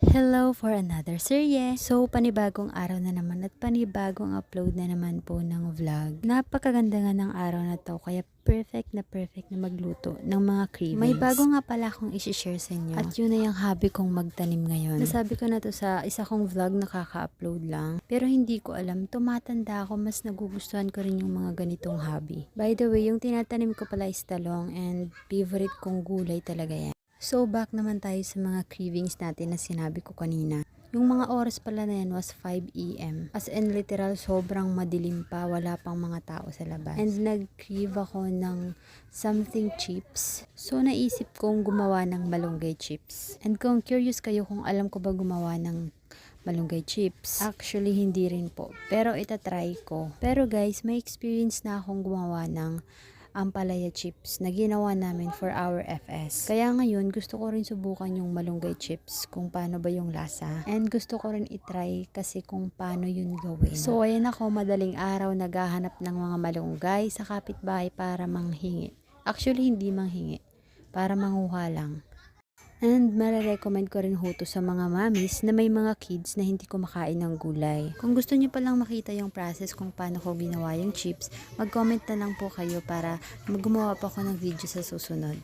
Hello for another serye. So, panibagong araw na naman at panibagong upload na naman po ng vlog. Napakaganda nga ng araw na to, kaya perfect na magluto ng mga cravings. May bago nga pala akong isi-share sa inyo. At yun na yung hobby kong magtanim ngayon. Nasabi ko na to sa isa kong vlog na kaka-upload lang. Pero hindi ko alam, tumatanda ako, mas nagugustuhan ko rin yung mga ganitong hobby. By the way, yung tinatanim ko pala is talong and favorite kong gulay talaga yan. So, back naman tayo sa mga cravings natin na sinabi ko kanina. Yung mga oras pala na yan was 5 AM. As in, literal, sobrang madilim pa. Wala pang mga tao sa labas. And nag-crave ako ng something chips. So, naisip kong gumawa ng malunggay chips. And kung curious kayo kung alam ko ba gumawa ng malunggay chips, actually, hindi rin po. Pero itatry ko. Pero guys, may experience na akong gumawa ng ampalaya chips na ginawa namin for our FS. Kaya ngayon, gusto ko rin subukan yung malunggay chips kung paano ba yung lasa. And gusto ko rin itry kasi kung paano yun gawin. So, ayan ako, madaling araw naghahanap ng mga malunggay sa kapitbahay para manghingi. Actually, hindi manghingi. Para manguha lang. And marirecommend ko rin huto sa mga mamis na may mga kids na hindi kumakain ng gulay. Kung gusto niyo palang makita yung process kung paano ko ginawa yung chips, mag-comment na lang po kayo para gumawa pa ako ng video sa susunod.